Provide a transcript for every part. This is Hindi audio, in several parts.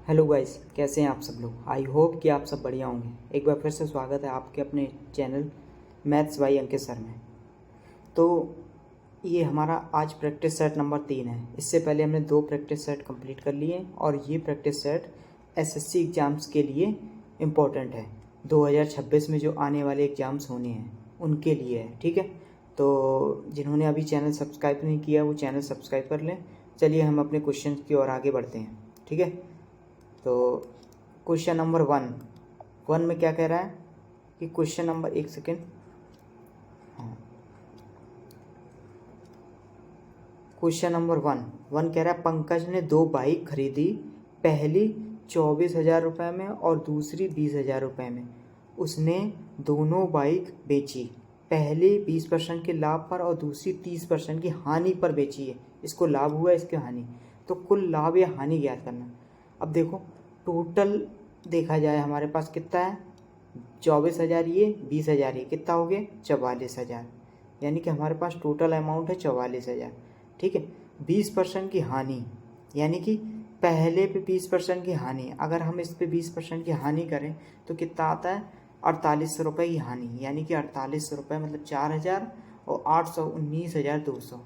हेलो गाइस, कैसे हैं आप सब लोग। आई होप कि आप सब बढ़िया होंगे। एक बार फिर से स्वागत है आपके अपने channel maths by Ankit sir में। तो ये हमारा आज प्रैक्टिस सेट नंबर 3 है। इससे पहले हमने 2 प्रैक्टिस सेट कंप्लीट कर लिए और ये प्रैक्टिस सेट एसएससी एग्ज़ाम्स के लिए इम्पोर्टेंट है। 2026 में जो आने वाले एग्ज़ाम्स होने हैं उनके लिए है, ठीक है। तो जिन्होंने अभी चैनल सब्सक्राइब नहीं किया वो चैनल सब्सक्राइब कर लें। चलिए हम अपने क्वेश्चन की ओर आगे बढ़ते हैं, ठीक है। तो क्वेश्चन नंबर 1 में क्या कह रहा है कि क्वेश्चन नंबर, एक सेकेंड, हाँ, क्वेश्चन नंबर 1 कह रहा है पंकज ने 2 बाइक खरीदी, पहली 24,000 रुपये में और दूसरी 20,000 रुपये में। उसने दोनों बाइक बेची, पहली 20% के लाभ पर और दूसरी 30% की हानि पर बेची है। इसको लाभ हुआ, इसकी हानि। तो कुल लाभ या हानि ज्ञात करना। अब देखो टोटल देखा जाए हमारे पास कितना है, 24,000 ये, 20,000 ये, कितना हो गया 44,000। यानी कि हमारे पास टोटल अमाउंट है 44,000, ठीक है। 20% की हानि, यानी कि पहले पे 20% की हानि, अगर हम इस पे 20% की हानि करें तो कितना आता है 4800 रुपये की हानि। यानी कि 4800 रुपये मतलब 4,000 और 800 19,200,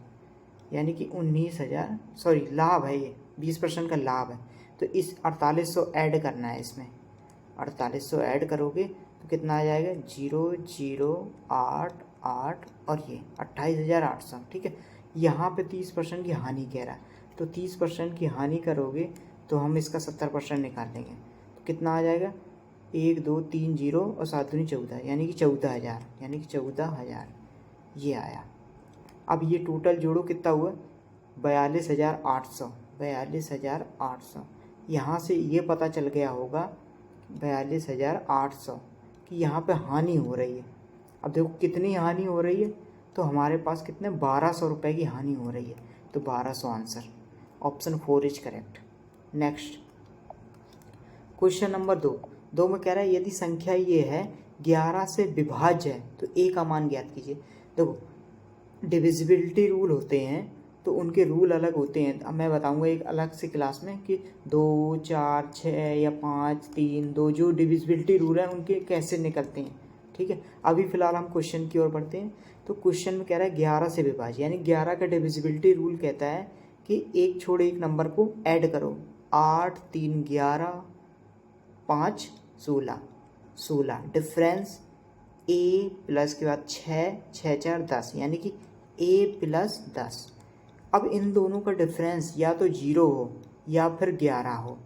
यानी कि 19,000, सॉरी लाभ है ये, 20% का लाभ है। तो इस 4800 ऐड करना है इसमें। 4800 ऐड करोगे तो कितना आ जाएगा 0088 और ये 28,800, ठीक है। यहाँ पे 30% की हानि कह रहा है, तो 30% की हानि करोगे तो हम इसका 70% निकाल लेंगे। तो कितना आ जाएगा 1 2 3 0 और 7 दूनी 14, यानी कि 14,000, यानी कि 14,000 ये आया। अब ये टोटल जोड़ो कितना हुआ 42,800, 42,800। यहाँ से ये पता चल गया होगा 42,800 कि यहाँ पे हानि हो रही है। अब देखो कितनी हानि हो रही है, तो हमारे पास कितने 1,200 रुपये की हानि हो रही है। तो 1,200 answer, option 4 is correct. Next question number 2 में कह रहा है यदि संख्या ये है 11 से विभाज्य है तो ए का मान ज्ञात कीजिए। देखो डिविजिबिलिटी रूल होते हैं तो उनके रूल अलग होते हैं। अब मैं बताऊंगा एक अलग से क्लास में कि 2 4 6 या 5 3 2 जो डिविजिबिलिटी रूल हैं उनके कैसे निकलते हैं, ठीक है। अभी फ़िलहाल हम क्वेश्चन की ओर बढ़ते हैं। तो क्वेश्चन में कह रहा है 11 से विभाज्य, यानी 11 का डिविजिबिलिटी रूल कहता है कि एक छोड़े एक नंबर को ऐड करो। 8 3 11 5 16, 16 डिफरेंस ए प्लस के बाद 6 6 4 10, यानी कि ए प्लस 10। अब इन दोनों का डिफरेंस या तो 0 हो या फिर 11 हो,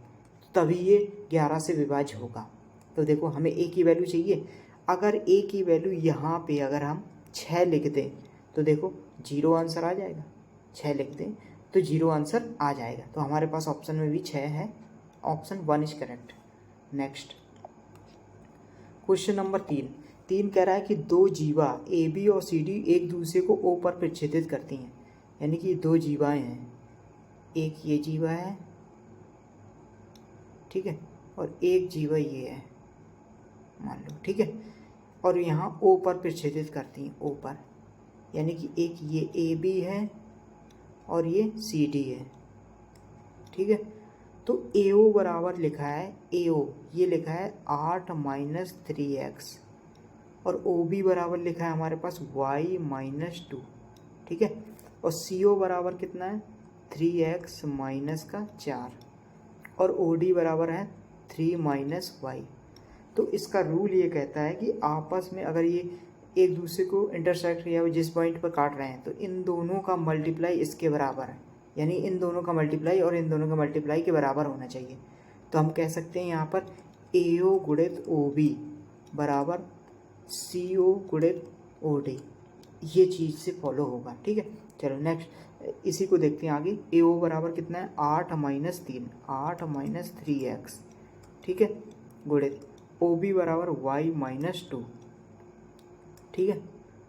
तभी ये 11 से विभाज्य होगा। तो देखो हमें ए की वैल्यू चाहिए। अगर ए की वैल्यू यहाँ पे अगर हम 6 लिख दें तो देखो 0 आंसर आ जाएगा। 6 लिख दें तो 0 आंसर आ जाएगा। तो हमारे पास ऑप्शन में भी 6 है, option 1 is correct. Next question number 3 कह रहा है कि 2 जीवा ए बी और सी डी एक दूसरे को ओ पर प्रक्षेपित करती हैं। यानी कि 2 जीवाएँ हैं, एक ये जीवा है, ठीक है, और एक जीवा ये है मान लो, ठीक है। और यहाँ ओ पर प्रक्षेपित करती हैं, ओ पर, यानी कि एक ये ए बी है और ये सी डी है, ठीक है। तो ए ओ बराबर लिखा है, ए ओ ये लिखा है 8 - 3x और ओ बी बराबर लिखा है हमारे पास y - 2, ठीक है। और सी ओ बराबर कितना है 3x - 4 और ओ डी बराबर है 3 - y। तो इसका रूल ये कहता है कि आपस में अगर ये एक दूसरे को इंटरसेक्ट या जिस पॉइंट पर काट रहे हैं तो इन दोनों का मल्टीप्लाई इसके बराबर है, यानी इन दोनों का मल्टीप्लाई और इन दोनों का मल्टीप्लाई के बराबर होना चाहिए। तो हम कह सकते हैं यहाँ पर ए ओ गुणित ओ बी बराबर सी ओ गुणित ओ डी, ये चीज़ से फॉलो होगा, ठीक है। चलो नेक्स्ट इसी को देखते हैं आगे। ए ओ बराबर कितना है 8 - 3, 8 - 3x, ठीक है, गुणित ओ बी बराबर y - 2, ठीक है।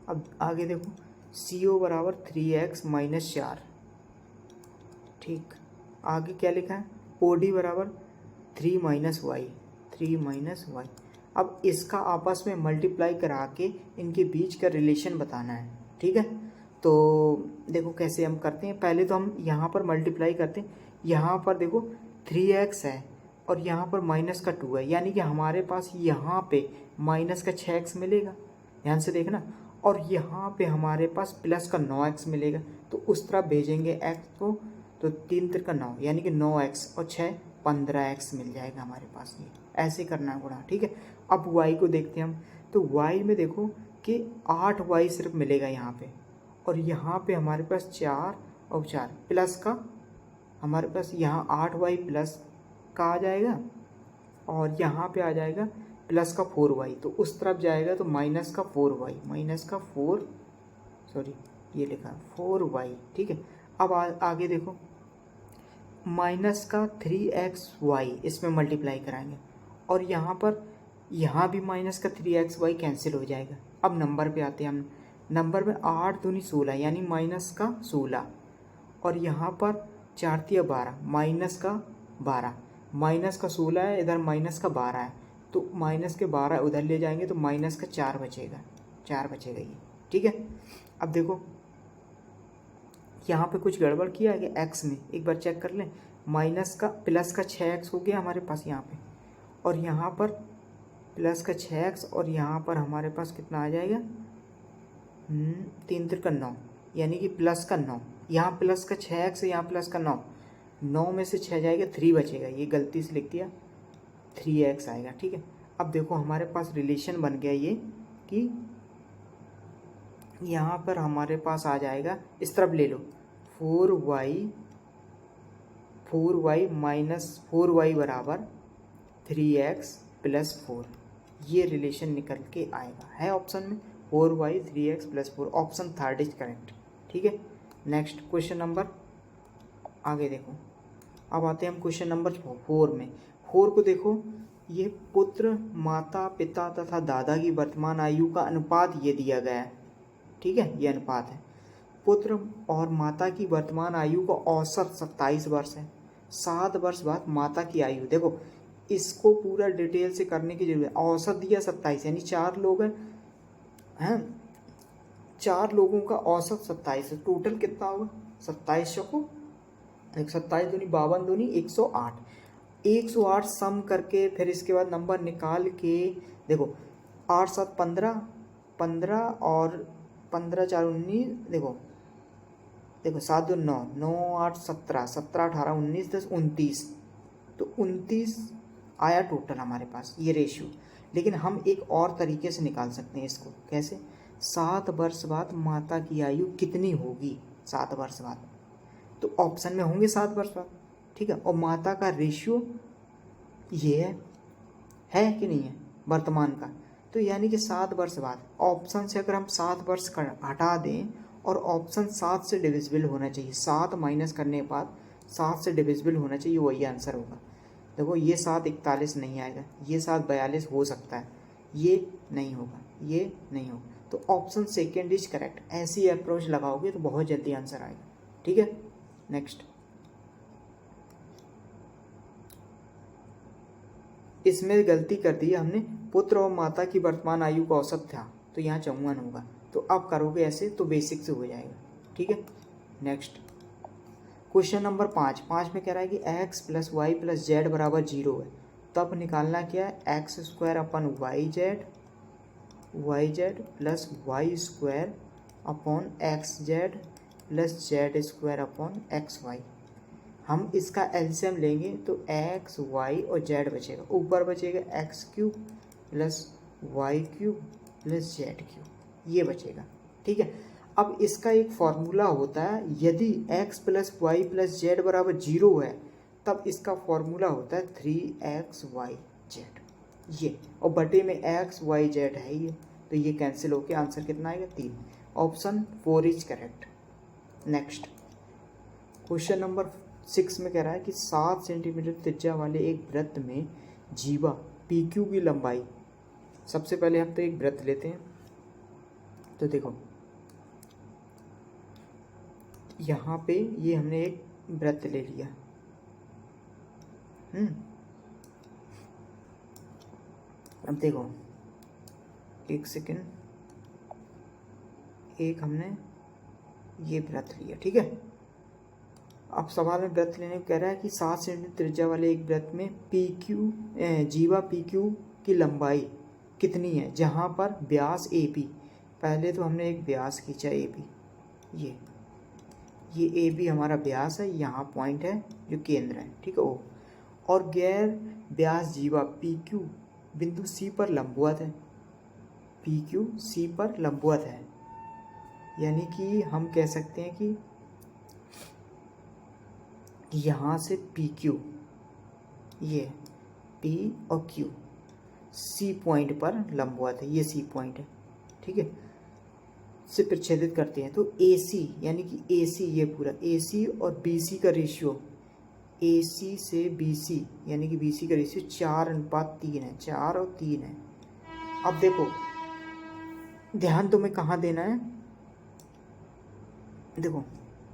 अब आगे देखो सी ओ बराबर 3x - 4, ठीक। आगे क्या लिखा है ओ डी बराबर 3 - y, 3 - y। अब इसका आपस में मल्टीप्लाई करा के इनके बीच का रिलेशन बताना है, ठीक है। तो देखो कैसे हम करते हैं। पहले तो हम यहाँ पर मल्टीप्लाई करते हैं। यहाँ पर देखो 3x है और यहाँ पर माइनस का 2 है, यानी कि हमारे पास यहाँ पे माइनस का 6x मिलेगा, ध्यान से देखना, और यहाँ पे हमारे पास प्लस का 9x मिलेगा। तो उस तरफ भेजेंगे x को, तो 3 3 का 9, यानी कि 9x और 6 15x मिल जाएगा हमारे पास। ये ऐसे करना है गुणा, ठीक है। अब y को देखते हैं हम, तो y में देखो कि 8y सिर्फ मिलेगा यहाँ पे, और यहाँ पे हमारे पास 4 और 4 प्लस का, हमारे पास यहाँ 8y प्लस का आ जाएगा, और यहाँ पे आ जाएगा प्लस का 4y, तो उस तरफ जाएगा तो माइनस का 4y, माइनस का 4, सॉरी ये लिखा 4y, ठीक है। अब आगे देखो, माइनस का 3xy इसमें मल्टीप्लाई कराएंगे, और यहाँ पर यहाँ भी माइनस का 3xy कैंसिल हो जाएगा। अब नंबर पे आते हैं हम, नंबर में 8 दूनी 16, यानी माइनस का 16, और यहाँ पर 4 तिया 12, माइनस का 12, माइनस का 16 है, इधर माइनस का 12 है, तो माइनस के 12 उधर ले जाएंगे तो माइनस का 4 बचेगा, 4 बचेगा ये, ठीक है। अब देखो यहाँ पे कुछ गड़बड़ किया है कि x में, एक बार चेक कर लें, माइनस का प्लस का 6x हो गया हमारे पास यहाँ पे, और यहाँ पर प्लस का 6x, और यहाँ पर हमारे पास कितना आ जाएगा 3 3 का 9, यानी कि प्लस का 9, यहाँ प्लस का 6x, यहाँ प्लस का 9, 9 में से 6 जाएगा 3 बचेगा, ये गलती से लिख दिया 3x आएगा, ठीक है। अब देखो हमारे पास रिलेशन बन गया ये कि यहाँ पर हमारे पास आ जाएगा, इस तरफ ले लो 4y माइनस 4y बराबर 3x प्लस 4, ये रिलेशन निकल के आएगा, है ऑप्शन में 4y 3x plus 4, option third is correct, ठीक है। नेक्स्ट क्वेश्चन नंबर, आगे देखो, अब आते हैं हम क्वेश्चन नंबर 4 में। 4 को देखो, ये पुत्र, माता, पिता तथा दादा की वर्तमान आयु का अनुपात ये दिया गया है, ठीक है, ये अनुपात है। पुत्र और माता की वर्तमान आयु का औसत 27 वर्ष है, 7 वर्ष बाद माता की आयु, देखो इसको पूरा डिटेल से करने की जरूरत है। औसत दिया 27, यानी 4 लोग हैं, 4 लोगों का औसत 27 है, टोटल कितना होगा 27 को 27 दूनी 52 दूनी 108, 108 सम करके फिर इसके बाद नंबर निकाल के देखो 8 7 15, 15 और 15 4 19, देखो 7 2 9, 9 8 17, 17 18 19 10 29, तो 29 आया टोटल हमारे पास ये रेशियो। लेकिन हम एक और तरीके से निकाल सकते हैं इसको, कैसे, 7 वर्ष बाद माता की आयु कितनी होगी 7 वर्ष बाद, तो ऑप्शन में होंगे 7 वर्ष बाद, ठीक है। और माता का रेशियो ये है कि नहीं है वर्तमान का, तो यानी कि 7 वर्ष बाद, ऑप्शन से अगर हम 7 वर्ष हटा दें और ऑप्शन 7 से डिविजिबल होना चाहिए, 7 माइनस करने के बाद 7 से डिविजिबल होना चाहिए, वही आंसर होगा। देखो ये 7 41 नहीं आएगा, ये 7 42 हो सकता है, ये नहीं होगा, ये नहीं होगा, तो ऑप्शन सेकेंड इज करेक्ट। ऐसी अप्रोच लगाओगे तो बहुत जल्दी आंसर आएगा, ठीक है। नेक्स्ट, इसमें गलती कर दी हमने, पुत्र और माता की वर्तमान आयु का औसत था, तो यहाँ 54 होगा, तो अब करोगे ऐसे तो बेसिक से हो जाएगा, ठीक है। नेक्स्ट क्वेश्चन नंबर 5 में कह रहा है कि x plus y plus z बराबर 0 है, तब निकालना क्या है, x square upon y z plus y square upon x z plus z square upon x y. हम इसका एलसीएम लेंगे तो एक्स वाई और जेड बचेगा, ऊपर बचेगा x cube plus y cube plus z cube, ये बचेगा, ठीक है। अब इसका एक फॉर्मूला होता है, यदि x plus y plus z बराबर 0 है तब इसका फॉर्मूला होता है 3xy जेड, ये, और बटे में x y z है ये, तो ये कैंसिल होके आंसर कितना आएगा 3, option 4 is correct. Next question number 6 में कह रहा है कि 7 सेंटीमीटर त्रिज्या वाले एक वृत्त में जीवा PQ की लंबाई, सबसे पहले हम तो एक वृत्त लेते हैं, तो देखो यहाँ पे ये हमने एक वृत्त ले लिया, अब देखो एक सेकेंड, एक हमने ये वृत्त लिया, ठीक है। अब सवाल में वृत्त लेने को कह रहा है कि 7 सेंटीमीटर त्रिज्या वाले एक वृत्त में जीवा PQ की लंबाई कितनी है, जहाँ पर व्यास AB, पहले तो हमने एक व्यास खींचा AB, ये AB हमारा व्यास है, यहाँ पॉइंट है जो केंद्र है, ठीक है, ओ, और गैर व्यास जीवा PQ बिंदु C पर लंबवत है, PQ C पर लंबवत है, यानी कि हम कह सकते हैं कि यहाँ से PQ, ये P और Q C पॉइंट पर लंबवत है, ये C पॉइंट है, ठीक है, से प्रच्छेदित करते हैं। तो AC यानी कि AC, ये पूरा AC और BC का रेशियो, AC से BC यानी कि BC का रेशियो 4:3 है, 4 और 3 है। अब देखो ध्यान तुम्हें कहाँ देना है, देखो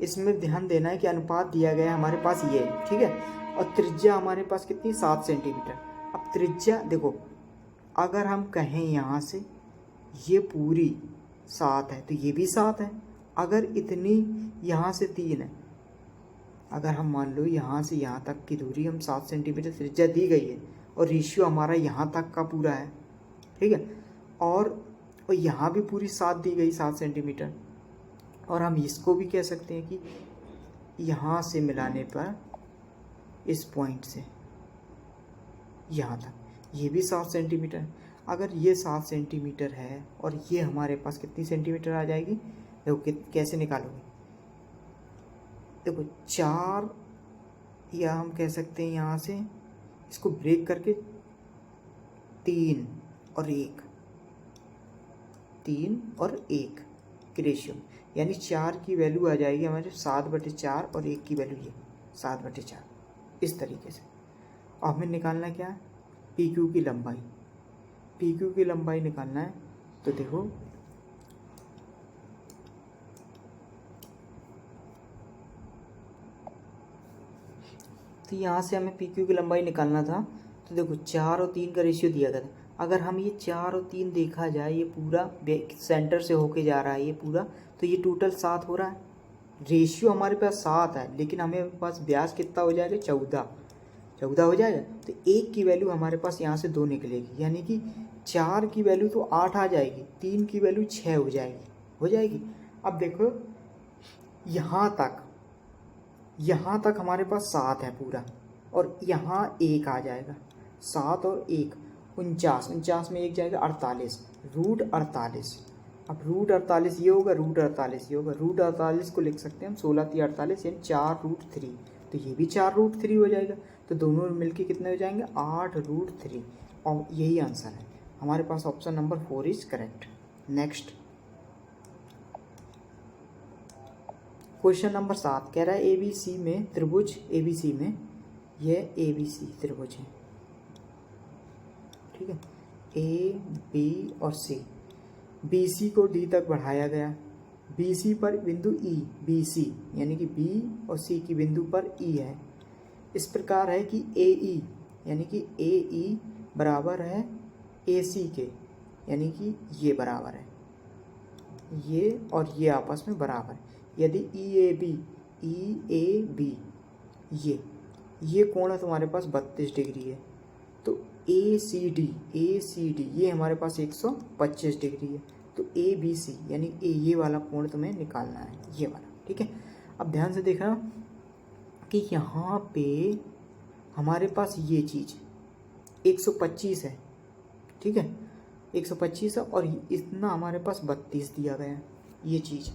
इसमें ध्यान देना है कि अनुपात दिया गया है हमारे पास ये, ठीक है, और त्रिज्या हमारे पास कितनी, 7 सेंटीमीटर। अब त्रिज्या देखो, अगर हम कहें यहाँ से ये पूरी 7 है तो ये भी 7 है, अगर इतनी यहाँ से 3 है, अगर हम मान लो यहाँ से यहाँ तक की दूरी हम 7 सेंटीमीटर त्रिज्या दी गई है और रेशियो हमारा यहाँ तक का पूरा है, ठीक है, और यहाँ भी पूरी 7 दी गई, 7 सेंटीमीटर, और हम इसको भी कह सकते हैं कि यहाँ से मिलाने पर इस पॉइंट से यहाँ तक ये भी 7 सेंटीमीटर। अगर ये 7 सेंटीमीटर है और ये हमारे पास कितनी सेंटीमीटर आ जाएगी, देखो कैसे निकालोगे, देखो 4, या हम कह सकते हैं यहाँ से इसको ब्रेक करके 3 और 1, 3 और 1 की रेशियो, यानी 4 की वैल्यू आ जाएगी हमारे 7/4 और 1 की वैल्यू ये 7/4, इस तरीके से। अब हमें निकालना क्या है, PQ की लंबाई, PQ की लंबाई निकालना है। तो देखो तो यहाँ से हमें PQ की लंबाई निकालना था, तो देखो 4 और 3 का रेशियो दिया गया था। अगर हम ये 4 और 3 देखा जाए, ये पूरा सेंटर से होके जा रहा है ये पूरा, तो ये टोटल 7 हो रहा है, रेशियो हमारे पास 7 है, लेकिन हमें पास व्यास कितना हो जाएगा, 14 हो जाएगा। तो 1 की वैल्यू हमारे पास यहाँ से 2 निकलेगी, यानी कि 4 की वैल्यू तो 8 आ जाएगी, 3 की वैल्यू 6 हो जाएगी। अब देखो यहाँ तक हमारे पास 7 है पूरा, और यहाँ 1 आ जाएगा, 7 और 1 49 में 1 जाएगा 48, √48। अब √48 ये होगा, √48 ये होगा, √48 को लिख सकते हैं हम 16×3 = 48, यानी 4√3, तो ये भी 4√3 हो जाएगा। तो दोनों मिलके कितने हो जाएंगे, 8√3, और यही आंसर है हमारे पास, option number 4 is correct. Next question number 7 कह रहा है ABC में त्रिभुज, ABC में यह ABC त्रिभुज है, ठीक है, A, B और C, BC को D तक बढ़ाया गया, BC पर बिंदु E, BC यानी कि B और C की बिंदु पर E है। इस प्रकार है कि AE यानी कि AE बराबर है AC के, यानी कि ये बराबर है, ये और ये आपस में बराबर है। यदि EAB ये कोण है तुम्हारे पास 32 डिग्री है, तो ACD ये हमारे पास 125 डिग्री है, तो ABC यानी ये वाला कोण तुम्हें निकालना है, ये वाला, ठीक है। अब ध्यान से देखना कि यहाँ पे हमारे पास ये चीज़ 125 है, ठीक है, 125 है, और इतना हमारे पास 32 दिया गया है ये चीज़,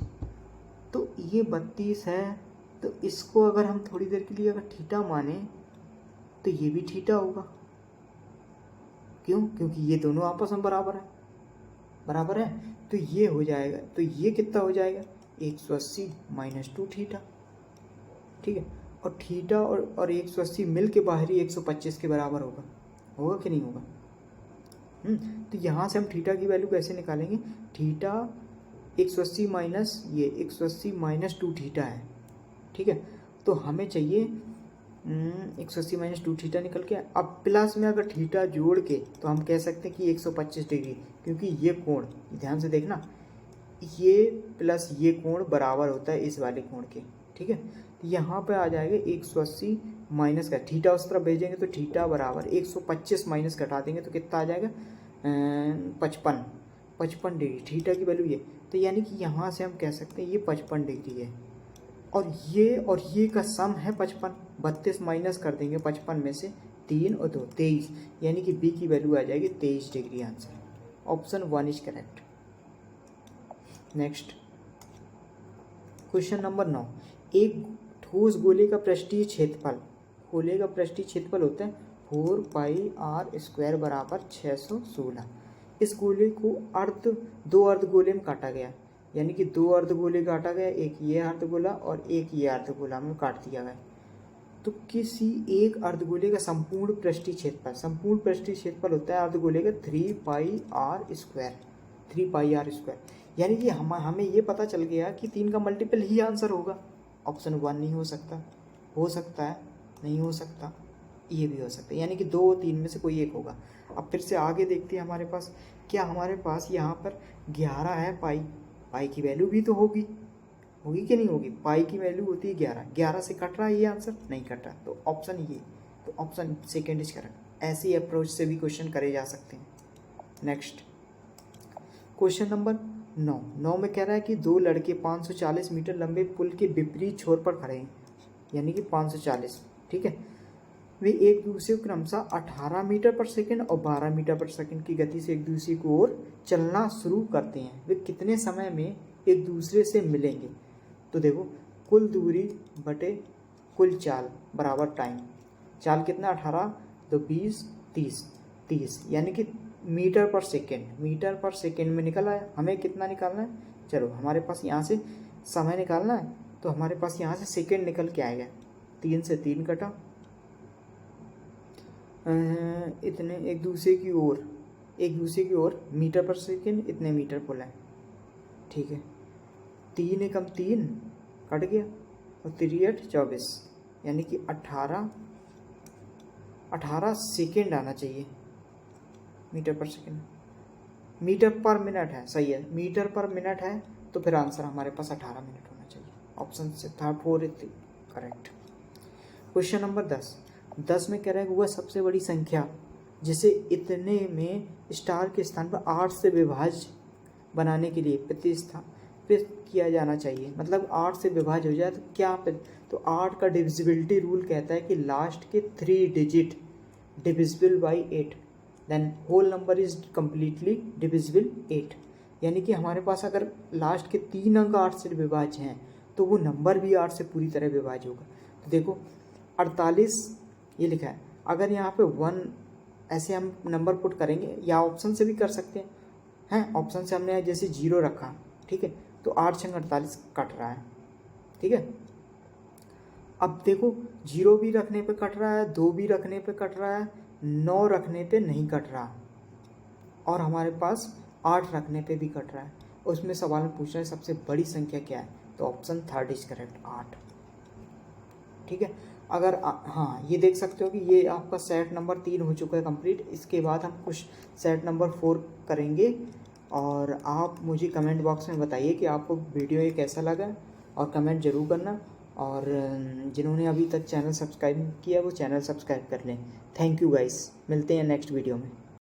तो ये 32 है, तो इसको अगर हम थोड़ी देर के लिए अगर थीटा माने तो ये भी थीटा होगा, क्यों, क्योंकि ये दोनों आपस में बराबर है, तो ये हो जाएगा, तो ये कितना हो जाएगा, 180 - 2 थीटा, ठीक है, और थीटा और 180 मिल के बाहरी 125 के बराबर होगा कि नहीं होगा। तो यहाँ से हम थीटा की वैल्यू कैसे निकालेंगे, थीटा 180 माइनस ये 180 - 2 थीटा है, ठीक है, तो हमें चाहिए 180 - 2 थीटा निकल के, अब प्लस में अगर थीटा जोड़ के तो हम कह सकते हैं कि 125 डिग्री, क्योंकि ये कोण ध्यान से देखना, ये प्लस ये कोण बराबर होता है इस वाले कोण के, ठीक है, यहाँ पे आ जाएगा 180 माइनस का, थीटा उस तरफ भेजेंगे तो थीटा बराबर 125 माइनस घटा देंगे तो कितना आ जाएगा 55 डिग्री। थीटा की वैल्यू ये, तो यानी कि यहाँ से हम कह सकते हैं ये 55 डिग्री है, और ये का सम है 55। 32 माइनस कर देंगे 55 में से 3 और 2 23, यानी कि बी की वैल्यू आ जाएगी 23 degree. Answer option 1 is correct. Next question number 9, एक ठोस गोले का पृष्ठीय क्षेत्रफल, गोले का पृष्ठीय क्षेत्रफल होता है 4 पाई आर स्क्वायर बराबर 616। इस गोले को दो अर्धगोले में काटा गया, यानी कि 2 अर्धगोले काटा गया, एक ये अर्धगोला और एक ये अर्धगोला में काट दिया गया। तो किसी एक अर्धगोले का संपूर्ण पृष्ठीय क्षेत्रफल होता है अर्धगोले का 3 पाई आर स्क्वायर। यानी कि हमें ये पता चल गया कि 3 का मल्टीपल ही आंसर होगा। ऑप्शन 1 नहीं हो सकता है, नहीं हो सकता, ये भी हो सकता है, यानी कि 2 और 3 में से कोई एक होगा। अब फिर से आगे देखते हैं हमारे पास क्या, हमारे पास यहाँ पर 11 है, पाई की वैल्यू भी तो होगी कि नहीं होगी। पाई की वैल्यू होती है 11 से कट रहा है ये आंसर, नहीं कट रहा, तो ऑप्शन ये, तो ऑप्शन सेकेंड इज करेक्ट। ऐसी अप्रोच से भी क्वेश्चन करे जा सकते हैं। नेक्स्ट क्वेश्चन नंबर 9 में कह रहा है कि 2 लड़के 540 मीटर लंबे पुल के विपरीत छोर पर खड़े हैं, यानी कि 540, ठीक है। वे एक दूसरे को क्रमशः 18 मीटर पर सेकंड और 12 मीटर पर सेकंड की गति से एक दूसरे की ओर चलना शुरू करते हैं। वे कितने समय में एक दूसरे से मिलेंगे? तो देखो, कुल दूरी बटे कुल चाल बराबर टाइम। चाल कितना 18 तो 20 30, यानी कि मीटर पर सेकेंड में निकल आया। हमें कितना निकालना है? चलो हमारे पास यहाँ से समय निकालना है, तो हमारे पास यहाँ से सेकेंड निकल के आएगा। 3 से 3 कटा, इतने एक दूसरे की ओर मीटर पर सेकेंड, इतने मीटर पुल है, ठीक है। 3 एकम 3 कट गया और 3 8 24, यानी कि 18 सेकेंड आना चाहिए मीटर पर सेकेंड। मीटर पर मिनट है, सही है, मीटर पर मिनट है, तो फिर आंसर हमारे पास 18 मिनट होना चाहिए। ऑप्शन से 4 इज करेक्ट। क्वेश्चन नंबर 10 में कह रहा है कि वह सबसे बड़ी संख्या जिसे इतने में स्टार के स्थान पर 8 से विभाज्य बनाने के लिए प्रतिस्थापित किया जाना चाहिए। मतलब 8 से विभाज्य हो जाए तो क्या, तो 8 का डिविजिबिलिटी रूल कहता है कि लास्ट के 3 digit divisible by 8, then whole number is completely divisible 8। यानी कि हमारे पास अगर लास्ट के 3 अंक 8 से विभाज्य हैं तो वो नंबर भी 8 से पूरी तरह विभाज्य होगा। तो देखो 48 ये लिखा है, अगर यहाँ पे 1 ऐसे हम नंबर पुट करेंगे, या ऑप्शन से भी कर सकते हैं। ऑप्शन से हमने जैसे 0 रखा, ठीक है, तो 8 छंग 48 कट रहा है, ठीक है। अब देखो 0 भी रखने पे कट रहा है, 2 भी रखने पे कट रहा है, 9 रखने पे नहीं कट रहा, और हमारे पास 8 रखने पे भी कट रहा है। उसमें सवाल में पूछ रहा है सबसे बड़ी संख्या क्या है, तो ऑप्शन 3 इज करेक्ट, 8, ठीक है। अगर हाँ, ये देख सकते हो कि ये आपका सेट नंबर 3 हो चुका है कंप्लीट। इसके बाद हम कुछ सेट नंबर 4 करेंगे, और आप मुझे कमेंट बॉक्स में बताइए कि आपको वीडियो ये कैसा लगा, और कमेंट ज़रूर करना। और जिन्होंने अभी तक चैनल सब्सक्राइब नहीं किया वो चैनल सब्सक्राइब कर लें। थैंक यू गाइस, मिलते हैं नेक्स्ट वीडियो में।